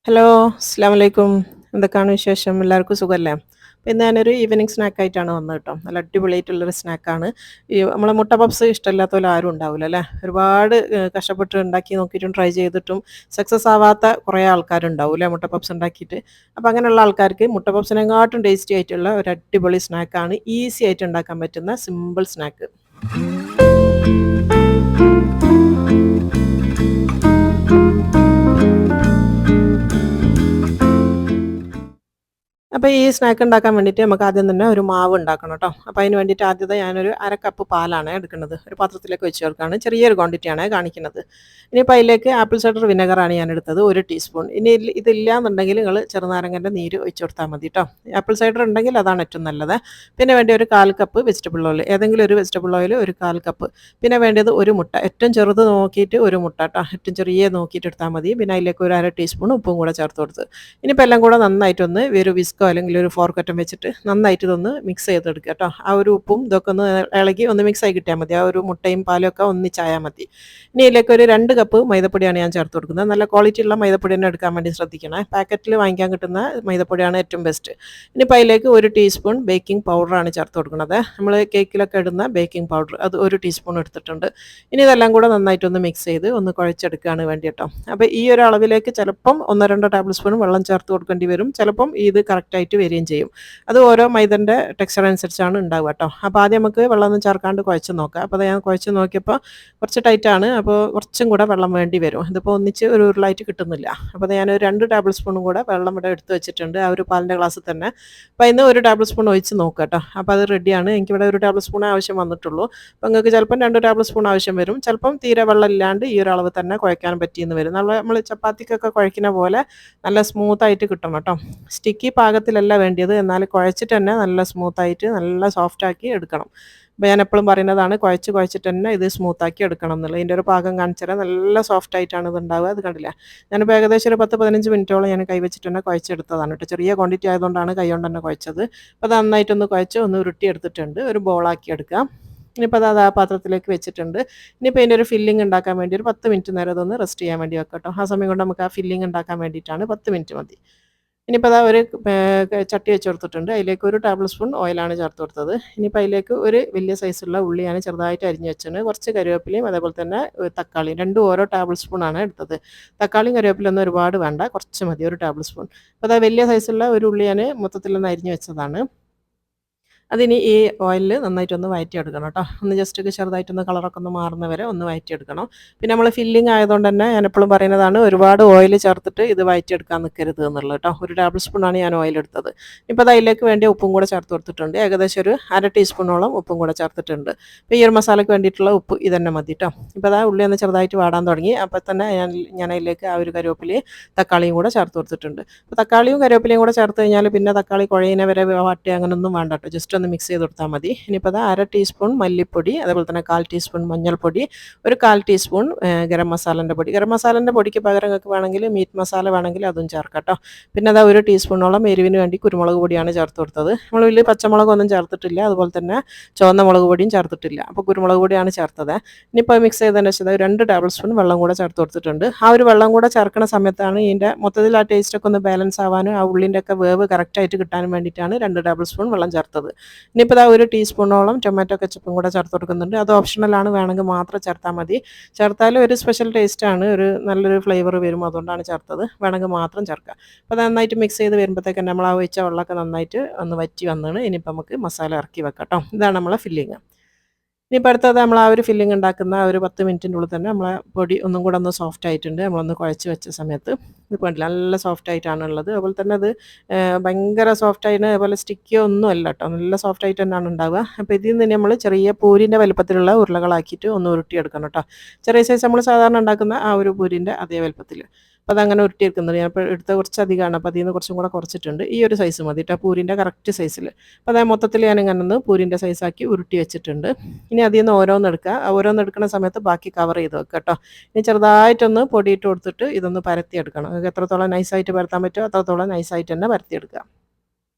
Hello, അസ്സലാമു അലൈക്കും. എന്തൊക്കെയാണ് വിശേഷം? എല്ലാവർക്കും സുഖല്ലേ? അപ്പോൾ ഇന്ന് ഞാനൊരു ഈവനിങ് സ്നാക്കായിട്ടാണ് വന്നത് കേട്ടോ. നല്ല അടിപൊളിയായിട്ടുള്ളൊരു സ്നാക്കാണ്. നമ്മളെ മുട്ട പപ്സ് ഇഷ്ടമില്ലാത്തോല് ആരും ഉണ്ടാവില്ല അല്ലേ? ഒരുപാട് കഷ്ടപ്പെട്ട് ഉണ്ടാക്കി നോക്കിയിട്ടും ട്രൈ ചെയ്തിട്ടും സക്സസ് ആവാത്ത കുറേ ആൾക്കാരുണ്ടാവും അല്ലേ മുട്ട പപ്സ് ഉണ്ടാക്കിയിട്ട്. അപ്പോൾ അങ്ങനെയുള്ള ആൾക്കാർക്ക് മുട്ട പപ്സിനെക്കാട്ടും ടേസ്റ്റി ആയിട്ടുള്ള ഒരു അടിപൊളി സ്നാക്കാണ്. ഈസി ആയിട്ട് ഉണ്ടാക്കാൻ പറ്റുന്ന സിമ്പിൾ സ്നാക്ക്. അപ്പോൾ ഈ സ്നാക്ക് ഉണ്ടാക്കാൻ വേണ്ടിയിട്ട് നമുക്ക് ആദ്യം തന്നെ ഒരു മാവ് ഉണ്ടാക്കണം കേട്ടോ. അപ്പോൾ അതിന് വേണ്ടിയിട്ട് ആദ്യത്തെ ഞാനൊരു 1/2 കപ്പ് പാലാണ് എടുക്കുന്നത്. ഒരു പാത്രത്തിലേക്ക് വെച്ച് ചേർക്കുകയാണ്. ചെറിയൊരു ക്വാണ്ടിറ്റിയാണ് കാണിക്കുന്നത്. ഇനിയിപ്പോൾ അതിലേക്ക് ആപ്പിൾ സൈഡർ വിനെഗറാണ് ഞാൻ എടുത്തത് 1 ടീസ്പൂൺ. ഇനി ഇതില്ല എന്നുണ്ടെങ്കിൽ നിങ്ങൾ ചെറുനാരങ്ങൻ്റെ നീര് ഒഴിച്ച് കൊടുത്താൽ മതി കേട്ടോ. ആപ്പിൾ സൈഡർ ഉണ്ടെങ്കിൽ അതാണ് ഏറ്റവും നല്ലത്. പിന്നെ വേണ്ടി ഒരു 1/4 കപ്പ് വെജിറ്റബിൾ ഓയിൽ, ഏതെങ്കിലും ഒരു വെജിറ്റബിൾ ഓയിൽ ഒരു 1/4 കപ്പ്. പിന്നെ വേണ്ടത് ഒരു മുട്ട, ഏറ്റവും ചെറുത് നോക്കിയിട്ട് ഒരു മുട്ട കേട്ടോ, ഏറ്റവും ചെറിയ നോക്കിയിട്ട് എടുത്താൽ മതി. പിന്നെ അതിലേക്ക് ഒരു 1/2 ടീസ്പൂൺ ഉപ്പും കൂടെ ചേർത്ത് കൊടുത്ത് ഇനിയിപ്പോൾ എല്ലാം കൂടെ നന്നായിട്ടൊന്ന് ഒരു വിസ്കോ അല്ലെങ്കിൽ ഒരു ഫോർക്കറ്റം വെച്ചിട്ട് നന്നായിട്ട് ഇതൊന്ന് മിക്സ് ചെയ്തെടുക്കുക കേട്ടോ. ആ ഒരു ഉപ്പും ഇതൊക്കെ ഒന്ന് ഇളകി ഒന്ന് മിക്സ് ആയി കിട്ടിയാൽ മതി. ആ ഒരു മുട്ടയും പാലും ഒക്കെ ഒന്നിച്ചായാൽ മതി. ഇനി ഇതിലേക്ക് ഒരു 2 കപ്പ് മൈദപ്പൊടിയാണ് ഞാൻ ചേർത്ത് കൊടുക്കുന്നത്. നല്ല ക്വാളിറ്റി ഉള്ള മൈദപ്പൊടി തന്നെ എടുക്കാൻ വേണ്ടി ശ്രദ്ധിക്കണേ. പാക്കറ്റിൽ വാങ്ങിക്കാൻ കിട്ടുന്ന മൈദപ്പൊടിയാണ് ഏറ്റവും ബെസ്റ്റ്. ഇനിയിപ്പോൾ അതിലേക്ക് 1 ടീസ്പൂൺ ബേക്കിംഗ് പൗഡറാണ് ചേർത്ത് കൊടുക്കുന്നത്. നമ്മൾ കേക്കിലൊക്കെ ഇടുന്ന ബേക്കിംഗ് പൗഡർ അത് 1 ടീസ്പൂൺ എടുത്തിട്ടുണ്ട്. ഇനി ഇതെല്ലാം കൂടെ നന്നായിട്ടൊന്ന് മിക്സ് ചെയ്ത് ഒന്ന് കുഴച്ചെടുക്കുകയാണ് വേണ്ടി കേട്ടോ. അപ്പോൾ ഈ ഒരു അളവിലേക്ക് ചിലപ്പം 1-2 ടേബിൾ സ്പൂൺ വെള്ളം ചേർത്ത് കൊടുക്കേണ്ടി വരും. ചിലപ്പം ഇത് കറക്റ്റായിട്ട് വരികയും ചെയ്യും. അത് ഓരോ മൈദൻ്റെ ടെക്സ്ചർ അനുസരിച്ചാണ് ഉണ്ടാവുക കേട്ടോ. അപ്പോൾ ആദ്യം നമുക്ക് വെള്ളമൊന്നും ചേർക്കാണ്ട് കുഴച്ച് നോക്കാം. അപ്പോൾ ഞാൻ കുഴച്ച് നോക്കിയപ്പോൾ കുറച്ച് ടൈറ്റാണ്. അപ്പോൾ കുറച്ചും കൂടെ വെള്ളം വേണ്ടി വരും. ഇതിപ്പോൾ ഒന്നിച്ച് ഒരു ഉരുളായിട്ട് കിട്ടുന്നില്ല. അപ്പോൾ ഞാനൊരു 2 ടേബിൾ സ്പൂണും കൂടെ വെള്ളം ഇവിടെ എടുത്ത് വെച്ചിട്ടുണ്ട്. ആ ഒരു പാലിൻ്റെ ഗ്ലാസ്സിൽ തന്നെ. അപ്പോൾ അതിന് 1 ടേബിൾ സ്പൂൺ ഒഴിച്ച് നോക്കുക കേട്ടോ. അപ്പോൾ അത് റെഡിയാണ്. എനിക്കിവിടെ 1 ടേബിൾ സ്പൂൺ ആവശ്യം വന്നിട്ടുള്ളൂ. അപ്പോൾ നിങ്ങൾക്ക് ചിലപ്പം 2 ടേബിൾ സ്പൂൺ ആവശ്യം വരും. ചിലപ്പം തീരെ വെള്ളം ഇല്ലാണ്ട് ഈ ഒരു അളവ് തന്നെ കുഴക്കാൻ പറ്റിയെന്ന് വരും. നമ്മൾ ചപ്പാത്തിക്കൊക്കെ കുഴക്കുന്ന പോലെ നല്ല സ്മൂത്തായിട്ട് കിട്ടണം കേട്ടോ. സ്റ്റിക്കി പാകത്തിലല്ല വേണ്ടിയത്, എന്നാൽ കുഴച്ചിട്ട് തന്നെ നല്ല സ്മൂത്തായിട്ട് നല്ല സോഫ്റ്റാക്കി എടുക്കണം. അപ്പോൾ ഞാൻ എപ്പോഴും പറയുന്നതാണ് കുഴച്ചിട്ട് തന്നെ ഇത് സ്മൂത്താക്കി എടുക്കണം എന്നുള്ളത്. ഇതിൻ്റെ ഒരു പാകം കാണിച്ചാൽ നല്ല സോഫ്റ്റായിട്ടാണ് ഇത് ഉണ്ടാവുക. അത് കണ്ടില്ല, ഞാനിപ്പോൾ ഏകദേശം ഒരു 10-15 മിനിറ്റോളം ഞാൻ കൈ വെച്ചിട്ട് തന്നെ കുഴച്ചെടുത്തതാണ് കേട്ടോ. ചെറിയ ക്വാണ്ടിറ്റി ആയതുകൊണ്ടാണ് കൈ കൊണ്ട് തന്നെ കുഴച്ചത്. അപ്പോൾ അത് നന്നായിട്ടൊന്ന് കുഴച്ച് ഒന്ന് ഉരുട്ടി എടുത്തിട്ടുണ്ട്. ഒരു ബോളാക്കി എടുക്കാം. ഇനിയിപ്പോൾ അത് ആ പാത്രത്തിലേക്ക് വെച്ചിട്ടുണ്ട്. ഇനിയിപ്പോൾ ഇതിൻ്റെ ഒരു ഫില്ലിംഗ് ഉണ്ടാക്കാൻ വേണ്ടി ഒരു 10 മിനിറ്റ് നേരം അതൊന്ന് റെസ്റ്റ് ചെയ്യാൻ വേണ്ടി വെക്കാം കേട്ടോ. ആ സമയം കൊണ്ട് നമുക്ക് ആ ഫില്ലിംഗ് ഉണ്ടാക്കാൻ വേണ്ടിയിട്ടാണ് 10 മിനിറ്റ് മതി. ഇനിയിപ്പോൾ അതാ ഒരു ചട്ടി വെച്ച് കൊടുത്തിട്ടുണ്ട്. അതിലേക്ക് 1 ടേബിൾ സ്പൂൺ ഓയിലാണ് ചേർത്ത് കൊടുത്തത്. ഇനിയിപ്പോൾ അതിലേക്ക് ഒരു വലിയ സൈസുള്ള ഉള്ളിയാണ് ചെറുതായിട്ട് അരിഞ്ഞ് വെച്ചത്. കുറച്ച് കറിവേപ്പിലയും അതേപോലെ തന്നെ തക്കാളിയും രണ്ടും ഓരോ ടേബിൾ സ്പൂണാണ് എടുത്തത്. തക്കാളിയും കറിവേപ്പിലൊന്നും ഒരുപാട് വേണ്ട, കുറച്ച് മതി, 1 ടേബിൾ സ്പൂൺ. അപ്പോൾ അതാ വലിയ സൈസുള്ള ഒരു ഉള്ളി ഞാൻ മൊത്തത്തിലൊന്ന് അരിഞ്ഞ് വെച്ചതാണ്. അതിനി ഈ ഓയിലിൽ നന്നായിട്ടൊന്ന് വഴറ്റിയെടുക്കണം കേട്ടോ. ഒന്ന് ജസ്റ്റ് ചെറുതായിട്ടൊന്ന് കളറൊക്കെ ഒന്ന് മാറുന്ന വരെ ഒന്ന് വഴറ്റിയെടുക്കണം. പിന്നെ നമ്മൾ ഫില്ലിംഗ് ആയതുകൊണ്ട് തന്നെ ഞാൻ എപ്പോഴും പറയുന്നതാണ് ഒരുപാട് ഓയിൽ ചേർത്തിട്ട് ഇത് വഴറ്റിയെടുക്കാൻ നിൽക്കരുത് എന്നുള്ളത് കേട്ടോ. 1 ടേബിൾ സ്പൂണാണ് ഞാൻ ഓയിൽ എടുത്തത്. ഇപ്പോൾ അത് അതിലേക്ക് വേണ്ടി ഉപ്പും കൂടെ ചേർത്ത് കൊടുത്തിട്ടുണ്ട്. ഏകദേശം ഒരു 1/2 ടീസ്പൂണോളം ഉപ്പും കൂടെ ചേർത്തിട്ടുണ്ട്. അപ്പോൾ ഈ ഒരു മസാലയ്ക്ക് വേണ്ടിയിട്ടുള്ള ഉപ്പ് ഇതന്നെ മതി കേട്ടോ. ഇപ്പോൾ അതാ ഉള്ളി ഒന്ന് ചെറുതായിട്ട് വാടാൻ തുടങ്ങി. അപ്പോൾ തന്നെ ഞാൻ അതിലേക്ക് ആ ഒരു കറിവേപ്പിലയും തക്കാളിയും കൂടെ ചേർത്ത് കൊടുത്തിട്ടുണ്ട്. അപ്പോൾ തക്കാളിയും കറിവേപ്പിലയും കൂടെ ചേർത്ത് കഴിഞ്ഞാൽ പിന്നെ തക്കാളി കുഴയുന്ന വരെ വാട്ടി അങ്ങനെയൊന്നും വേണ്ട കേട്ടോ. ജസ്റ്റ് ഒന്ന് മിക്സ് ചെയ്ത് കൊടുത്താൽ മതി. ഇനിയിപ്പോൾ അത് 1/2 ടീസ്പൂൺ മല്ലിപ്പൊടി, അതേപോലെ തന്നെ 1/4 ടീസ്പൂൺ മഞ്ഞൾപ്പൊടി, ഒരു 1/4 ടീസ്പൂൺ ഗരം മസാലൻ്റെ പൊടി. ഗരം മസാലൻ്റെ പൊടിക്ക് പകരം നിങ്ങൾക്ക് വേണമെങ്കിൽ മീറ്റ് മസാല വേണമെങ്കിൽ അതും ചേർക്കാം കേട്ടോ. പിന്നെ അത് 1 ടീസ്പൂണോളം എരിവിന് വേണ്ടി കുരുമുളക് പൊടിയാണ് ചേർത്ത് കൊടുത്തത്. നമ്മൾ വലിയ പച്ചമുളകൊന്നും ചേർത്തിട്ടില്ല, അതുപോലെ തന്നെ ചുവന്ന മുളക് പൊടിയും ചേർത്തിട്ടില്ല. അപ്പോൾ കുരുമുളക് പൊടിയാണ് ചേർത്തത്. ഇനിയിപ്പോൾ മിക്സ് ചെയ്തതിന് ശേഷം 2 ടേബിൾ സ്പൂൺ വെള്ളം കൂടെ ചേർത്ത് കൊടുത്തിട്ടുണ്ട്. ആ ഒരു വെള്ളം കൂടെ ചേർക്കുന്ന സമയത്താണ് ഇതിൻ്റെ മൊത്തത്തിൽ ആ ടേസ്റ്റൊക്കെ ഒന്ന് ബാലൻസ് ആവാനും ആ ഉള്ളിൻ്റെ ഒക്കെ വേവ് കറക്റ്റായിട്ട് കിട്ടാനും വേണ്ടിയിട്ടാണ് 2 ടേബിൾ സ്പൂൺ വെള്ളം ചേർത്തത്. ഇനിയിപ്പോൾ ഇതാ 1 ടീസ്പൂണോളം ടൊമാറ്റോ കെച്ചപ്പും കൂടെ ചേർത്ത് കൊടുക്കുന്നുണ്ട്. അത് ഓപ്ഷണലാണ്, വേണമെങ്കിൽ മാത്രം ചേർത്താൽ മതി. ചേർത്താലും ഒരു സ്പെഷ്യൽ ടേസ്റ്റാണ്, ഒരു നല്ലൊരു ഫ്ലേവർ വരും, അതുകൊണ്ടാണ് ചേർത്തത്. വേണമെങ്കിൽ മാത്രം ചേർക്കുക. അപ്പോൾ അത് നന്നായിട്ട് മിക്സ് ചെയ്ത് വരുമ്പോഴത്തേക്ക് നമ്മൾ ആ ഒഴിച്ച വെള്ളമൊക്കെ നന്നായിട്ട് ഒന്ന് വറ്റി വന്നാണ്. ഇനിയിപ്പോൾ നമുക്ക് മസാല ഇറക്കി വെക്കാം കേട്ടോ. ഇതാണ് നമ്മളെ ഫില്ലിങ്. ഇനിയിപ്പോൾ അടുത്തത് നമ്മൾ ആ ഒരു ഫില്ലിംഗ് ഉണ്ടാക്കുന്ന ആ ഒരു 10 മിനിറ്റിൻ്റെ ഉള്ളിൽ തന്നെ നമ്മളെ പൊടി ഒന്നും കൂടെ ഒന്ന് സോഫ്റ്റ് ആയിട്ടുണ്ട്. നമ്മളൊന്ന് കുഴച്ച് വെച്ച സമയത്ത് ഇത് കണ്ടില്ല, നല്ല സോഫ്റ്റ് ആയിട്ടാണ് ഉള്ളത്. അതുപോലെ തന്നെ അത് ഭയങ്കര സോഫ്റ്റായിട്ട് അതുപോലെ സ്റ്റിക്കിയോ ഒന്നും അല്ല കേട്ടോ, നല്ല സോഫ്റ്റ് ആയിട്ട് തന്നെയാണ് ഉണ്ടാവുക. അപ്പോൾ ഇതിൽ നിന്ന് നമ്മൾ ചെറിയ പൂരിൻ്റെ വലുപ്പത്തിലുള്ള ഉരുളകളാക്കിയിട്ട് ഒന്ന് ഉരുട്ടിയെടുക്കണം കേട്ടോ. ചെറിയ സൈസ് നമ്മൾ സാധാരണ ഉണ്ടാക്കുന്ന ആ ഒരു പൂരിൻ്റെ അതേ വലുപ്പത്തിൽ. അപ്പോൾ അതങ്ങനെ ഉരുട്ടിയെടുക്കുന്നുണ്ട്. ഞാൻ ഇപ്പോൾ എടുത്ത കുറച്ച് അധികമാണ്, അപ്പോൾ അതിൽ നിന്ന് കുറച്ചും കൂടെ കുറച്ചിട്ടുണ്ട്. ഈ ഒരു സൈസ് മതി കേട്ടോ, പൂരിൻ്റെ കറക്റ്റ് സൈസിൽ. അപ്പോൾ അതായത് മൊത്തത്തിൽ ഞാൻ ഇങ്ങനെ ഒന്ന് പൂരിൻ്റെ സൈസാക്കി ഉരുട്ടി വെച്ചിട്ടുണ്ട്. ഇനി അതിൽ നിന്ന് ഓരോന്നെടുക്കുക. ഓരോന്ന് എടുക്കുന്ന സമയത്ത് ബാക്കി കവർ ചെയ്ത് വെക്കുക കേട്ടോ. ഇനി ചെറുതായിട്ടൊന്ന് പൊടിയിട്ട് കൊടുത്തിട്ട് ഇതൊന്ന് പരത്തിയെടുക്കണം. നിങ്ങൾക്ക് എത്രത്തോളം നൈസായിട്ട് പരത്താൻ പറ്റുമോ അത്രത്തോളം നൈസായിട്ട് തന്നെ പരത്തിയെടുക്കുക.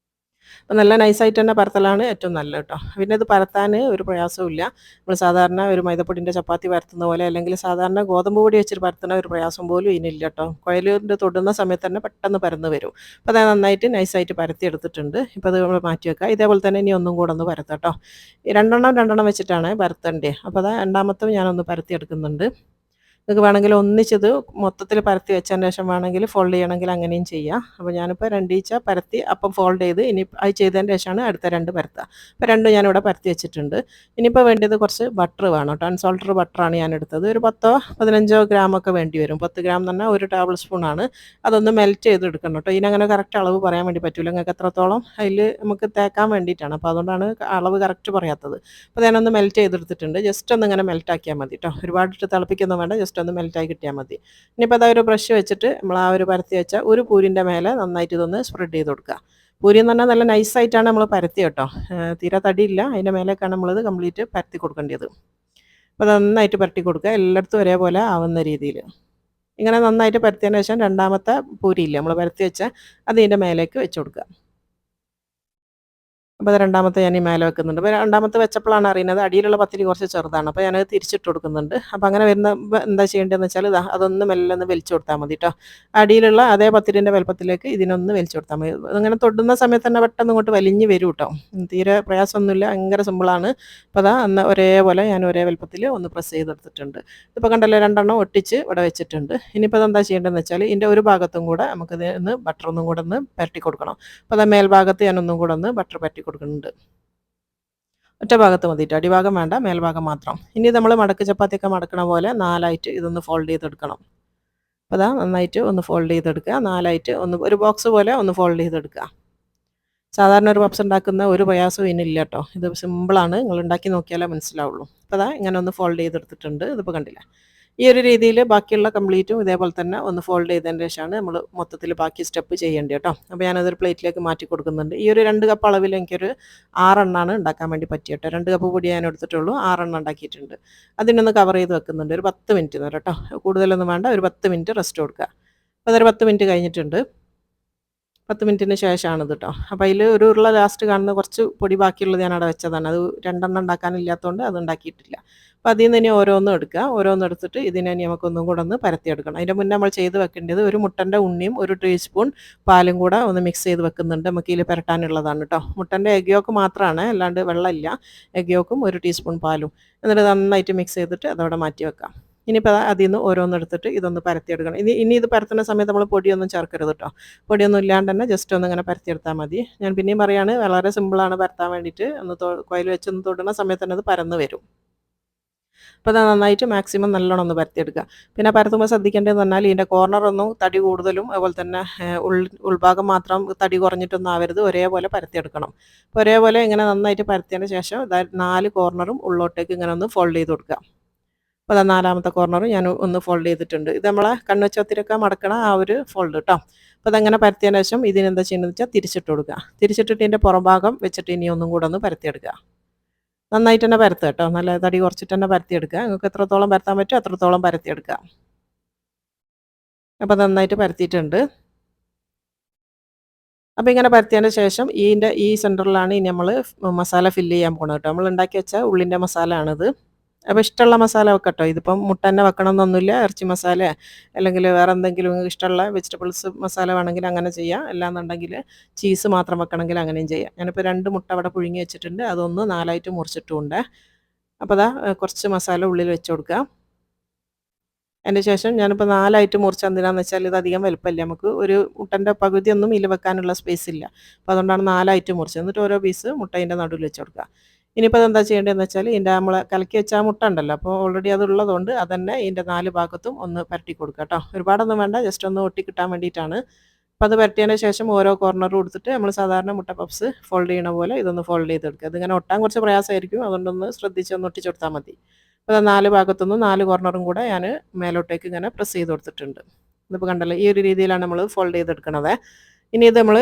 അപ്പോൾ നല്ല നൈസായിട്ട് തന്നെ പരത്തലാണ് ഏറ്റവും നല്ലത് കേട്ടോ. പിന്നെ ഇത് പരത്താൻ ഒരു പ്രയാസവുമില്ല. നമ്മൾ സാധാരണ ഒരു മൈദപ്പൊടിൻ്റെ ചപ്പാത്തി പരത്തുന്ന പോലെ അല്ലെങ്കിൽ സാധാരണ ഗോതമ്പ് പൊടി വെച്ചിട്ട് പരത്തുന്ന ഒരു പ്രയാസം പോലും ഇതിനില്ല കേട്ടോ. കുഴലിൻ്റെ തൊടുന്ന സമയത്ത് തന്നെ പെട്ടെന്ന് പരന്ന് വരും. അപ്പോൾ അത് നന്നായിട്ട് നൈസായിട്ട് പരത്തി എടുത്തിട്ടുണ്ട്. ഇപ്പോൾ അത് നമ്മൾ മാറ്റി വെക്കുക. ഇതേപോലെ തന്നെ ഇനി ഒന്നും കൂടെ ഒന്ന് പരത്താം കേട്ടോ. ഈ രണ്ടെണ്ണം വെച്ചിട്ടാണ് പരത്തേണ്ടത്. അപ്പോൾ അത് രണ്ടാമത്തും ഞാനൊന്ന് പരത്തി എടുക്കുന്നുണ്ട്. നിങ്ങൾക്ക് വേണമെങ്കിൽ ഒന്നിച്ചത് മൊത്തത്തിൽ പരത്തി വെച്ചതിന് ശേഷം വേണമെങ്കിൽ ഫോൾഡ് ചെയ്യണമെങ്കിൽ അങ്ങനെയും ചെയ്യാം. അപ്പോൾ ഞാനിപ്പോൾ രണ്ടീച്ച പരത്തി അപ്പം ഫോൾഡ് ചെയ്ത് ഇനി അത് ചെയ്തതിന് ശേഷമാണ് അടുത്ത രണ്ട് പരത്തുക. അപ്പോൾ രണ്ടും ഞാനിവിടെ പരത്തി വെച്ചിട്ടുണ്ട്. ഇനിയിപ്പോൾ വേണ്ടത് കുറച്ച് ബട്ടർ വേണം കേട്ടോ. അൺസോൾട്ടഡ് ബട്ടറാണ് ഞാൻ എടുത്തത്. ഒരു 10-15 ഗ്രാമൊക്കെ വേണ്ടി വരും. 10 ഗ്രാം എന്ന് പറഞ്ഞാൽ 1 ടേബിൾ സ്പൂണാണ്. അതൊന്ന് മെൽറ്റ് ചെയ്ത് എടുക്കണം കേട്ടോ. ഇതിനങ്ങനെ കറക്റ്റ് അളവ് പറയാൻ വേണ്ടി പറ്റില്ല. നിങ്ങൾക്ക് എത്രത്തോളം അതിൽ നമുക്ക് തേക്കാൻ വേണ്ടിയിട്ടാണ്. അപ്പോൾ അതുകൊണ്ടാണ് അളവ് കറക്റ്റ് പറയാത്തത്. അപ്പോൾ ഞാനൊന്ന് മെൽറ്റ് ചെയ്തെടുത്തിട്ടുണ്ട്. ജസ്റ്റ് ഒന്ന് ഇങ്ങനെ മെൽറ്റ് ആക്കിയാൽ മതി കേട്ടോ. ഒരുപാടിട്ട് തിളപ്പിക്കൊന്നും വേണ്ട. ജസ്റ്റ് ഒന്ന് മെൽറ്റായി കിട്ടിയാൽ മതി. ഇനിയിപ്പോൾ അതാ ഒരു ബ്രഷ് വെച്ചിട്ട് നമ്മൾ ആ ഒരു പരത്തി വെച്ച ഒരു പൂരിൻ്റെ മേലെ നന്നായിട്ട് ഇതൊന്ന് സ്പ്രെഡ് ചെയ്ത് കൊടുക്കുക. പൂരി എന്ന് പറഞ്ഞാൽ നല്ല നൈസായിട്ടാണ് നമ്മൾ പരത്തി കേട്ടോ. തീരെ തടിയില്ല. അതിൻ്റെ മേലേക്കാണ് നമ്മളിത് കംപ്ലീറ്റ് പരത്തി കൊടുക്കേണ്ടത്. അപ്പോൾ നന്നായിട്ട് പരട്ടി കൊടുക്കുക. എല്ലായിടത്തും ഒരേപോലെ ആവുന്ന രീതിയിൽ ഇങ്ങനെ നന്നായിട്ട് പരത്തിയതിന് ശേഷം രണ്ടാമത്തെ പൂരിയില്ലേ നമ്മൾ പരത്തി വെച്ച അത് ഇതിൻ്റെ മേലേക്ക് വെച്ച് കൊടുക്കുക. അപ്പോൾ അത് രണ്ടാമത്തെ ഞാൻ ഈ മേലെ വെക്കുന്നുണ്ട്. അപ്പോൾ രണ്ടാമത്തെ വെച്ചപ്പോഴാണ് അറിയുന്നത് അടിയിലുള്ള പത്തിരി കുറച്ച് ചെറുതാണ്. അപ്പോൾ ഞാനത് തിരിച്ചിട്ട് കൊടുക്കുന്നുണ്ട്. അപ്പോൾ അങ്ങനെ വരുന്ന എന്താ ചെയ്യേണ്ടതെന്ന് വെച്ചാൽ അതൊന്ന് മെല്ലെ ഒന്ന് വലിച്ചു കൊടുത്താൽ മതി കേട്ടോ. അടിയിലുള്ള അതേ പത്തിരിൻ്റെ വലുപ്പത്തിലേക്ക് ഇതിനൊന്ന് വലിച്ചു കൊടുത്താൽ മതി. അങ്ങനെ തൊടുന്ന സമയത്ത് തന്നെ പെട്ടെന്ന് ഇങ്ങോട്ട് വലിഞ്ഞ് വരും കേട്ടോ. തീരെ പ്രയാസമൊന്നുമില്ല. ഭയങ്കര സിമ്പിളാണ്. അപ്പോൾ അതാ അന്ന് ഒരേപോലെ ഞാൻ ഒരേ വലുപ്പത്തിൽ ഒന്ന് പ്രസ് ചെയ്തെടുത്തിട്ടുണ്ട്. ഇപ്പോൾ കണ്ടല്ലോ രണ്ടെണ്ണം ഒട്ടിച്ച് ഇവിടെ വെച്ചിട്ടുണ്ട്. ഇനിയിപ്പോൾ അതെന്താ ചെയ്യേണ്ടതെന്ന് വെച്ചാൽ ഇതിൻ്റെ ഒരു ഭാഗത്തും കൂടെ നമുക്കിത് ഒന്ന് ബട്ടർ ഒന്നും കൂടെ ഒന്ന് പരട്ടി കൊടുക്കണം. അപ്പോൾ അത് മേൽഭാഗത്ത് ഞാനൊന്നും കൂടെ ഒന്ന് ബട്ടർ പരട്ടി കൊടുക്കുന്നുണ്ട്. ഒറ്റ ഭാഗത്ത് മതിയിട്ട് അടിഭാഗം വേണ്ട, മേൽഭാഗം മാത്രം. ഇനി നമ്മൾ മടക്ക് ചപ്പാത്തിയൊക്കെ മടക്കണ പോലെ 4ആയിട്ട് ഇതൊന്ന് ഫോൾഡ് ചെയ്തെടുക്കണം. അപ്പോൾ അതാ നന്നായിട്ട് ഒന്ന് ഫോൾഡ് ചെയ്തെടുക്കുക. 4ആയിട്ട് ഒന്ന് ഒരു ബോക്സ് പോലെ ഒന്ന് ഫോൾഡ് ചെയ്തെടുക്കുക. സാധാരണ ഒരു പപ്സ് ഉണ്ടാക്കുന്ന ഒരു പ്രയാസവും ഇതിനില്ല കേട്ടോ. ഇത് സിമ്പിളാണ്. നിങ്ങൾ ഉണ്ടാക്കി നോക്കിയാലേ മനസ്സിലാവുള്ളൂ. അപ്പോൾ അതാ ഇങ്ങനെ ഒന്ന് ഫോൾഡ് ചെയ്തെടുത്തിട്ടുണ്ട്. ഇതിപ്പോൾ കണ്ടില്ല. ഈ ഒരു രീതിയിൽ ബാക്കിയുള്ള കംപ്ലീറ്റും ഇതേപോലെ തന്നെ ഒന്ന് ഫോൾഡ് ചെയ്തതിന് ശേഷമാണ് നമ്മൾ മൊത്തത്തിൽ ബാക്കി സ്റ്റെപ്പ് ചെയ്യേണ്ടത് കേട്ടോ. അപ്പോൾ ഞാനതൊരു പ്ലേറ്റിലേക്ക് മാറ്റി കൊടുക്കുന്നുണ്ട്. ഈ ഒരു 2 കപ്പ് അളവിൽ എനിക്കൊരു 6 എണ്ണമാണ് ഉണ്ടാക്കാൻ വേണ്ടി പറ്റിയ കേട്ടോ. 2 കപ്പ് പൊടി ഞാൻ എടുത്തിട്ടുള്ളൂ. 6 എണ്ണം ഉണ്ടാക്കിയിട്ടുണ്ട്. അതിനൊന്ന് കവർ ചെയ്ത് വെക്കുന്നുണ്ട്. ഒരു 10 മിനിറ്റ് നേരം കേട്ടോ. കൂടുതലൊന്നും വേണ്ട. ഒരു 10 മിനിറ്റ് റെസ്റ്റ് കൊടുക്കുക. അപ്പോൾ അതൊരു 10 മിനിറ്റ് കഴിഞ്ഞിട്ടുണ്ട്. 10 മിനിറ്റിന് ശേഷമാണിത് കേട്ടോ. അപ്പോൾ അതിൽ ഒരു ഉരുള ലാസ്റ്റ് കാണുന്ന കുറച്ച് പൊടി ബാക്കിയുള്ളത് ഞാൻ അവിടെ വെച്ചതാണ്. അത് 2 എണ്ണം ഉണ്ടാക്കാനില്ലാത്തതുകൊണ്ട് അത് ഉണ്ടാക്കിയിട്ടില്ല. അപ്പോൾ അതിൽ നിന്ന് ഇനി ഓരോന്നും എടുക്കുക. ഓരോന്നും എടുത്തിട്ട് ഇതിനെ നമുക്കൊന്നും കൂടെ ഒന്ന് പരത്തിയെടുക്കണം. അതിൻ്റെ മുന്നേ നമ്മൾ ചെയ്ത് വെക്കേണ്ടത് ഒരു മുട്ടൻ്റെ ഉണ്ണിയും 1 ടീസ്പൂൺ പാലും കൂടെ ഒന്ന് മിക്സ് ചെയ്ത് വെക്കുന്നുണ്ട്. നമുക്ക് ഇതിൽ പുരട്ടാനുള്ളതാണ് കേട്ടോ. മുട്ടൻ്റെ എഗ് യോക്ക് മാത്രമാണ്, അല്ലാണ്ട് വെള്ളമില്ല. എഗ് യോക്കും 1 ടീസ്പൂൺ പാലും എന്നിട്ട് നന്നായിട്ട് മിക്സ് ചെയ്തിട്ട് അതവിടെ മാറ്റി വെക്കാം. ഇനിയിപ്പോൾ അതിൽ നിന്ന് ഓരോന്നെടുത്തിട്ട് ഇതൊന്ന് പരത്തിയെടുക്കണം. ഇനി ഇത് പരത്തുന്ന സമയത്ത് നമ്മൾ പൊടിയൊന്നും ചേർക്കരുത് കേട്ടോ. പൊടിയൊന്നും ഇല്ലാണ്ട് തന്നെ ജസ്റ്റ് ഒന്ന് ഇങ്ങനെ പരത്തിയെടുത്താൽ മതി. ഞാൻ പിന്നെയും പറയാണ്, വളരെ സിമ്പിളാണ് പരത്താൻ വേണ്ടിയിട്ട്. ഒന്ന് കോയിൽ വെച്ചൊന്ന് തൊടുന്ന സമയത്ത് തന്നെ അത് പരന്ന് വരും. അപ്പോൾ അത് നന്നായിട്ട് മാക്സിമം നല്ലോണം ഒന്ന് പരത്തിയെടുക്കുക. പിന്നെ പരത്തുമ്പോൾ ശ്രദ്ധിക്കേണ്ടതെന്ന് പറഞ്ഞാൽ ഇതിൻ്റെ കോർണറൊന്നും തടി കൂടുതലും അതുപോലെ തന്നെ ഉൾഭാഗം മാത്രം തടി കുറഞ്ഞിട്ടൊന്നും ആവരുത്. ഒരേപോലെ പരത്തിയെടുക്കണം. അപ്പോൾ ഒരേപോലെ ഇങ്ങനെ നന്നായിട്ട് പരത്തിയതിന് ശേഷം 4 കോർണറും ഉള്ളോട്ടേക്ക് ഇങ്ങനെ ഒന്ന് ഫോൾഡ് ചെയ്ത് കൊടുക്കുക. അപ്പോൾ അത് 4ാമത്തെ കോർണർ ഞാൻ ഒന്ന് ഫോൾഡ് ചെയ്തിട്ടുണ്ട്. ഇത് നമ്മളെ കണ്ണുവച്ചത്തിരൊക്കെ മടക്കണ ആ ഒരു ഫോൾഡ് കേട്ടോ. അപ്പോൾ അതങ്ങനെ പരത്തിയതിന് ശേഷം ഇതിനെന്താ ചെയ്യുന്നത് വെച്ചാൽ തിരിച്ചിട്ട് കൊടുക്കുക. തിരിച്ചിട്ടിട്ട് ഇതിൻ്റെ പുറംഭാഗം വെച്ചിട്ട് ഇനി ഒന്നും കൂടെ ഒന്ന് പരത്തിയെടുക്കുക. നന്നായിട്ട് തന്നെ പരത്തുക കേട്ടോ. നല്ല തടി കുറച്ചിട്ട് തന്നെ പരത്തിയെടുക്കുക. നിങ്ങൾക്ക് എത്രത്തോളം പരത്താൻ പറ്റുമോ അത്രത്തോളം പരത്തിയെടുക്കുക. അപ്പോൾ നന്നായിട്ട് പരത്തിയിട്ടുണ്ട്. അപ്പോൾ ഇങ്ങനെ പരത്തിയതിന് ശേഷം ഈ സെൻറ്ററിലാണ് ഇനി നമ്മൾ മസാല ഫില്ല് ചെയ്യാൻ പോകണം കേട്ടോ. നമ്മൾ ഉണ്ടാക്കി വെച്ച ഉള്ളിൻ്റെ മസാല ആണിത്. അപ്പോൾ ഇഷ്ടമുള്ള മസാല വെക്കട്ടോ. ഇതിപ്പം മുട്ട തന്നെ വെക്കണം എന്നൊന്നുമില്ല. ഇറച്ചി മസാല അല്ലെങ്കിൽ വേറെ എന്തെങ്കിലും നിങ്ങൾക്ക് ഇഷ്ടമുള്ള വെജിറ്റബിൾസ് മസാല വേണമെങ്കിൽ അങ്ങനെ ചെയ്യാം. അല്ലാന്നുണ്ടെങ്കിൽ ചീസ് മാത്രം വെക്കണമെങ്കിൽ അങ്ങനെയും ചെയ്യാം. ഞാനിപ്പോൾ 2 മുട്ട അവിടെ പുഴുങ്ങി വെച്ചിട്ടുണ്ട്. അതൊന്ന് 4ആയിട്ട് മുറിച്ചിട്ടുമുണ്ട്. അപ്പോൾ അതാ കുറച്ച് മസാല ഉള്ളിൽ വെച്ച് കൊടുക്കുക. അതിന് ശേഷം ഞാനിപ്പോൾ 4ആയിട്ട് മുറിച്ച് എന്തിനാണെന്ന് വെച്ചാൽ ഇത് അധികം വലുപ്പമില്ല. നമുക്ക് ഒരു മുട്ടൻ്റെ പകുതിയൊന്നും ഇതിൽ വെക്കാനുള്ള സ്പേസ് ഇല്ല. അപ്പോൾ അതുകൊണ്ടാണ് 4ആയിട്ട് മുറിച്ചത്. എന്നിട്ട് ഓരോ പീസ് മുട്ടേൻ്റെ നടുവിൽ വെച്ച് കൊടുക്കുക. ഇനിയിപ്പോൾ അതെന്താ ചെയ്യേണ്ടതെന്ന് വെച്ചാൽ ഇതിൻ്റെ നമ്മൾ കലക്കി വെച്ച ആ മുട്ട ഉണ്ടല്ലോ, അപ്പോൾ ഓൾറെഡി അതുള്ളതുകൊണ്ട് അതന്നെ ഇതിൻ്റെ 4 ഭാഗത്തും ഒന്ന് പരട്ടി കൊടുക്കുക കേട്ടോ. ഒരുപാടൊന്നും വേണ്ട, ജസ്റ്റ് ഒന്ന് ഒട്ടി കിട്ടാൻ വേണ്ടിയിട്ടാണ്. അപ്പോൾ അത് പരട്ടിയതിന് ശേഷം ഓരോ കോർണറും എടുത്തിട്ട് നമ്മൾ സാധാരണ മുട്ട പപ്സ് ഫോൾഡ് ചെയ്യണ പോലെ ഇതൊന്ന് ഫോൾഡ് ചെയ്തെടുക്കുക. ഇതിങ്ങനെ ഒട്ടാൻ കുറച്ച് പ്രയാസമായിരിക്കും. അതുകൊണ്ടൊന്ന് ശ്രദ്ധിച്ച് ഒന്ന് ഒട്ടിച്ചെടുത്താൽ മതി. അപ്പോൾ 4 ഭാഗത്തുനിന്നും 4 കോർണറും കൂടെ ഞാൻ മേലോട്ടേക്ക് ഇങ്ങനെ പ്രസ് ചെയ്ത് കൊടുത്തിട്ടുണ്ട്. ഇതിപ്പോൾ കണ്ടല്ലോ, ഈ ഒരു രീതിയിലാണ് നമ്മൾ ഫോൾഡ് ചെയ്തെടുക്കണത്. ഇനി ഇത് നമ്മൾ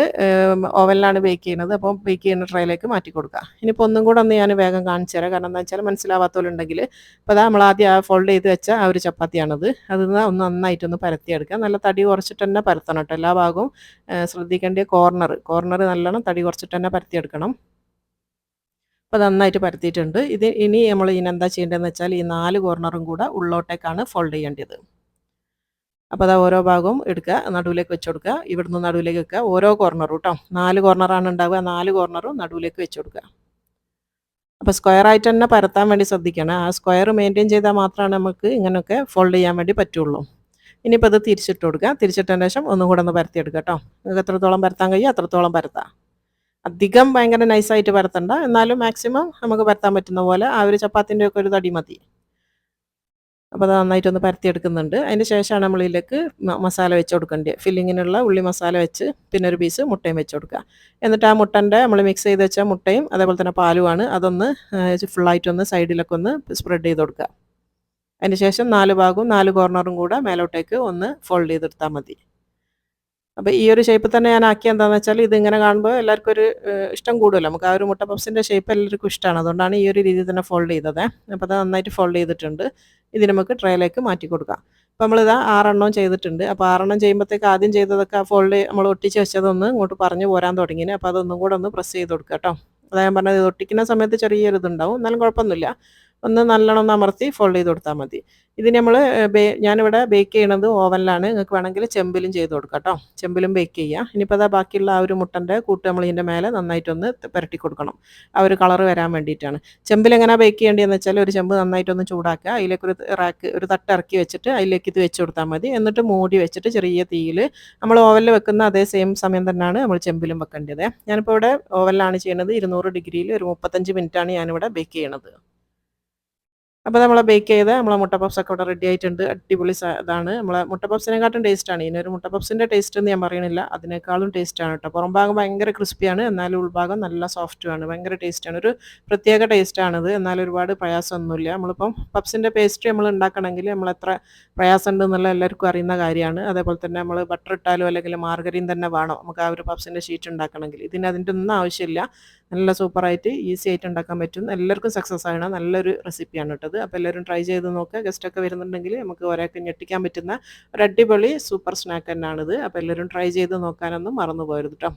ഓവനിലാണ് ബേക്ക് ചെയ്യുന്നത്. അപ്പോൾ ബേക്ക് ചെയ്യുന്ന ട്രേയിലേക്ക് മാറ്റി കൊടുക്കുക. ഇനിയിപ്പോൾ ഒന്നും കൂടെ ഒന്ന് ഞാൻ വേഗം കാണിച്ചു തരാം. കാരണം എന്താ വെച്ചാൽ മനസ്സിലാവാത്തവരുണ്ടെങ്കിൽ അപ്പോൾ അതാ നമ്മൾ ആദ്യം ഫോൾഡ് ചെയ്ത് വെച്ച ആ ഒരു ചപ്പാത്തിയാണത്. അത് ഒന്ന് നന്നായിട്ടൊന്ന് പരത്തിയെടുക്കുക. നല്ല തടി കുറച്ചിട്ട് തന്നെ പരത്തണം കേട്ടോ. എല്ലാ ഭാഗവും ശ്രദ്ധിക്കേണ്ട കോർണർ നല്ലോണം തടി കുറച്ചിട്ട് തന്നെ പരത്തിയെടുക്കണം. അപ്പോൾ നന്നായിട്ട് പരത്തിയിട്ടുണ്ട്. ഇനി നമ്മൾ ഇതിനെന്താ ചെയ്യേണ്ടതെന്ന് വെച്ചാൽ ഈ 4 കോർണറും കൂടെ ഉള്ളോട്ടേക്കാണ് ഫോൾഡ് ചെയ്യേണ്ടത്. അപ്പോൾ അതാ ഓരോ ഭാഗവും എടുക്കുക, നടുവിലേക്ക് വെച്ച് കൊടുക്കുക. ഇവിടുന്ന് നടുവിലേക്ക് വെക്കുക. ഓരോ കോർണറും കേട്ടോ, 4 കോർണറാണ് ഉണ്ടാവുക. 4 കോർണറും നടുവിലേക്ക് വെച്ച് കൊടുക്കുക. അപ്പോൾ സ്ക്വയർ ആയിട്ട് തന്നെ പരത്താൻ വേണ്ടി ശ്രദ്ധിക്കണം. ആ സ്ക്വയർ മെയിൻറ്റെയിൻ ചെയ്താൽ മാത്രമാണ് നമുക്ക് ഇങ്ങനെയൊക്കെ ഫോൾഡ് ചെയ്യാൻ വേണ്ടി പറ്റുള്ളൂ. ഇനിയിപ്പോൾ ഇത് തിരിച്ചിട്ട് കൊടുക്കുക. തിരിച്ചിട്ടതിന് ശേഷം ഒന്നും കൂടെ ഒന്ന് പരത്തിയെടുക്കുക കേട്ടോ. നിങ്ങൾക്ക് എത്രത്തോളം പരത്താൻ കഴിയും അത്രത്തോളം പരത്താം. അധികം ഭയങ്കര നൈസായിട്ട് പരത്തണ്ട, എന്നാലും മാക്സിമം നമുക്ക് പരത്താൻ പറ്റുന്ന പോലെ ആ ഒരു ചപ്പാത്തിൻ്റെ ഒക്കെ ഒരു തടി മതി. അപ്പോൾ അത് നന്നായിട്ടൊന്ന് പരത്തിയെടുക്കുന്നുണ്ട്. അതിന് ശേഷമാണ് നമ്മൾ ഇതിലേക്ക് മസാല വെച്ച് കൊടുക്കേണ്ടത്. ഫില്ലിങ്ങിനുള്ള ഉള്ളി മസാല വെച്ച് പിന്നെ ഒരു പീസ് മുട്ടയും വെച്ച് കൊടുക്കുക. എന്നിട്ട് ആ മുട്ടൻ്റെ നമ്മൾ മിക്സ് ചെയ്ത് വെച്ച മുട്ടയും അതേപോലെ തന്നെ പാലുമാണ്, അതൊന്ന് ഫുള്ളായിട്ടൊന്ന് സൈഡിലൊക്കെ ഒന്ന് സ്പ്രെഡ് ചെയ്ത് കൊടുക്കുക. അതിന് ശേഷം 4 ഭാഗവും 4 കോർണറും കൂടെ മേലോട്ടേക്ക് ഒന്ന് ഫോൾഡ് ചെയ്തെടുത്താൽ മതി. അപ്പോൾ ഈ ഒരു ഷേപ്പ് തന്നെ ഞാൻ ആക്കിയത് എന്താണെന്ന് വെച്ചാൽ ഇതിങ്ങനെ കാണുമ്പോൾ എല്ലാവർക്കും ഒരു ഇഷ്ടം കൂടുമല്ലോ. നമുക്ക് ആ ഒരു മുട്ട പപ്സിൻ്റെ ഷേപ്പ് എല്ലാവർക്കും ഇഷ്ടമാണ്. അതുകൊണ്ടാണ് ഈ ഒരു രീതിയിൽ തന്നെ ഫോൾഡ് ചെയ്തത്. അപ്പോൾ അത് നന്നായിട്ട് ഫോൾഡ് ചെയ്തിട്ടുണ്ട്. ഇത് നമുക്ക് ട്രേയിലേക്ക് മാറ്റി കൊടുക്കാം. അപ്പോൾ നമ്മളിതാ 6 എണ്ണം ചെയ്തിട്ടുണ്ട്. അപ്പോൾ 6 എണ്ണം ചെയ്യുമ്പോഴത്തേക്ക് ആദ്യം ചെയ്തതൊക്കെ ആ ഫോൾഡ് നമ്മൾ ഒട്ടിച്ച് വെച്ചതൊന്ന് ഇങ്ങോട്ട് പറഞ്ഞു പോരാൻ തുടങ്ങിന്. അപ്പോൾ അതൊന്നും കൂടെ ഒന്ന് പ്രസ് ചെയ്ത് കൊടുക്കുക കേട്ടോ. അതാ ഞാൻ പറഞ്ഞത്, ഒട്ടിക്കുന്ന സമയത്ത് ചെറിയൊരു ഇതുണ്ടാവും, എന്നാലും കുഴപ്പമൊന്നുമില്ല. ഒന്ന് നല്ലോണം ഒന്ന് അമർത്തി ഫോൾഡ് ചെയ്ത് കൊടുത്താൽ മതി. ഇത് നമ്മൾ ഞാനിവിടെ ബേക്ക് ചെയ്യണത് ഓവനിലാണ്. നിങ്ങൾക്ക് വേണമെങ്കിൽ ചെമ്പിലും ചെയ്ത് കൊടുക്കാം കേട്ടോ. ചെമ്പിലും ബേക്ക് ചെയ്യുക. ഇനിയിപ്പോൾ അതാ ബാക്കിയുള്ള ആ ഒരു മുട്ടൻ്റെ കൂട്ട് നമ്മൾ ഇതിൻ്റെ മേലെ നന്നായിട്ടൊന്ന് പുരട്ടി കൊടുക്കണം. ആ ഒരു കളർ വരാൻ വേണ്ടിയിട്ടാണ്. ചെമ്പിൽ എങ്ങനെ ബേക്ക് ചെയ്യേണ്ടതെന്ന് വെച്ചാൽ ഒരു ചെമ്പ് നന്നായിട്ടൊന്ന് ചൂടാക്കുക. അതിലേക്ക് ഒരു തട്ട് ഇറക്കി വെച്ചിട്ട് അതിലേക്ക് ഇത് വെച്ച് കൊടുത്താൽ മതി. എന്നിട്ട് മൂടി വെച്ചിട്ട് ചെറിയ തീയിൽ നമ്മൾ ഓവനിൽ വെക്കുന്ന അതേ സെയിം സമയം തന്നെയാണ് നമ്മൾ ചെമ്പിലും വെക്കേണ്ടത്. ഞാനിപ്പോൾ ഇവിടെ ഓവനിലാണ് ചെയ്യുന്നത്. 200 ഡിഗ്രിയിൽ ഒരു 35 മിനിറ്റാണ് ഞാനിവിടെ ബേക്ക് ചെയ്യണത്. അപ്പോൾ നമ്മൾ ബേക്ക് ചെയ്ത് നമ്മളെ മുട്ട പപ്സൊക്കെ ഇവിടെ റെഡി ആയിട്ടുണ്ട്. അടിപൊളി ഇതാണ്. നമ്മളെ മുട്ട പപ്സിനെക്കാട്ടും ടേസ്റ്റാണ്. ഇതിനൊരു മുട്ട പപ്സിൻ്റെ ടേസ്റ്റ് എന്ന് ഞാൻ പറയണില്ല, അതിനേക്കാളും ടേസ്റ്റാണ് കേട്ടോ. പുറം ഭാഗം ഭയങ്കര ക്രിസ്പിയാണ്, എന്നാലും ഉൾഭാഗം നല്ല സോഫ്റ്റുമാണ്. ഭയങ്കര ടേസ്റ്റാണ്. ഒരു പ്രത്യേക ടേസ്റ്റാണിത്, എന്നാലും ഒരുപാട് പ്രയാസമൊന്നുമില്ല. നമ്മളിപ്പം പപ്സിൻ്റെ പേസ്ട്രി നമ്മൾ ഉണ്ടാക്കണമെങ്കിൽ നമ്മൾ എത്ര പ്രയാസം ഉണ്ടെന്നുള്ള എല്ലാവർക്കും അറിയുന്ന കാര്യമാണ്. അതേപോലെ തന്നെ നമ്മൾ ബട്ടർ ഇട്ടാലോ അല്ലെങ്കിൽ മാർഗരീൻ തന്നെ വേണം നമുക്ക് ആ ഒരു പപ്സിൻ്റെ ഷീറ്റ് ഉണ്ടാക്കണമെങ്കിൽ. അതിൻ്റെ ഒന്നും ആവശ്യമില്ല. നല്ല സൂപ്പറായിട്ട് ഈസി ആയിട്ട് ഉണ്ടാക്കാൻ പറ്റും. എല്ലാവർക്കും സക്സസ് ആണ്. നല്ലൊരു റെസിപ്പിയാണ് കേട്ടത്. അപ്പോൾ എല്ലാവരും ട്രൈ ചെയ്ത് നോക്കുക. ഗസ്റ്റൊക്കെ വരുന്നുണ്ടെങ്കിൽ നമുക്ക് ഒരാൾക്ക് ഞെട്ടിക്കാൻ പറ്റുന്ന ഒരു അടിപൊളി സൂപ്പർ സ്നാക്ക് തന്നെയാണിത്. അപ്പോൾ എല്ലാവരും ട്രൈ ചെയ്ത് നോക്കാനൊന്നും മറന്നു പോകരുത് കേട്ടോ.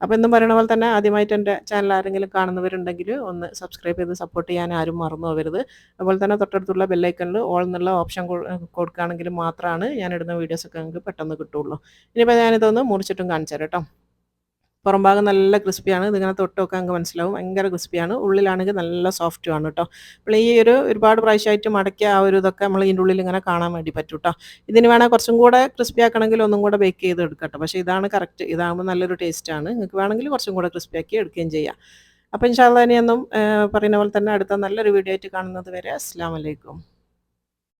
അപ്പോൾ എന്നും പറയുന്ന പോലെ തന്നെ ആദ്യമായിട്ട് എൻ്റെ ചാനൽ ആരെങ്കിലും കാണുന്നവരുണ്ടെങ്കിൽ ഒന്ന് സബ്സ്ക്രൈബ് ചെയ്ത് സപ്പോർട്ട് ചെയ്യാൻ ആരും മറന്നു പോകരുത്. അതുപോലെ തന്നെ തൊട്ടടുത്തുള്ള ബെല്ലൈക്കണിൽ ഓൾ എന്നുള്ള ഓപ്ഷൻ കൊടുക്കുകയാണെങ്കിൽ മാത്രമാണ് ഞാനിടുന്ന വീഡിയോസൊക്കെ നിങ്ങൾക്ക് പെട്ടെന്ന് കിട്ടുള്ളൂ. ഇനിയിപ്പോൾ ഞാനിതൊന്ന് മുറിച്ചിട്ടും കാണിച്ചു തരാം കേട്ടോ. പുറം ഭാഗം നല്ല ക്രിസ്പിയാണ്. ഇതിങ്ങനെ തൊട്ട് നോക്കാൻ നമുക്ക് മനസ്സിലാവും. ഭയങ്കര ക്രിസ്പിയാണ്. ഉള്ളിലാണെങ്കിൽ നല്ല സോഫ്റ്റുമാണ് കേട്ടോ. അപ്പോൾ ഈ ഒരുപാട് പ്രാവശ്യമായിട്ട് മടക്കിയ ആ ഒരു ഇതൊക്കെ നമ്മൾ ഇതിൻ്റെ ഉള്ളിൽ ഇങ്ങനെ കാണാൻ വേണ്ടി പറ്റും കേട്ടോ. ഇതിന് വേണമെങ്കിൽ കുറച്ചും കൂടെ ക്രിസ്പി ആക്കണമെങ്കിൽ ഒന്നും കൂടെ ബേക്ക് ചെയ്ത് എടുക്കാം കേട്ടോ. പക്ഷേ ഇതാണ് കറക്റ്റ്. ഇതാകുമ്പോൾ നല്ലൊരു ടേസ്റ്റാണ്. നിങ്ങൾക്ക് വേണമെങ്കിൽ കുറച്ചും കൂടെ ക്രിസ്പി ആക്കി എടുക്കുകയും ചെയ്യാം. അപ്പോൾ ഇൻഷാ അല്ലാഹ് ഇനിയൊന്നും പറയുന്ന പോലെ തന്നെ അടുത്ത നല്ലൊരു വീഡിയോ ആയിട്ട് കാണുന്നത് വരെ അസ്സലാമു അലൈക്കും.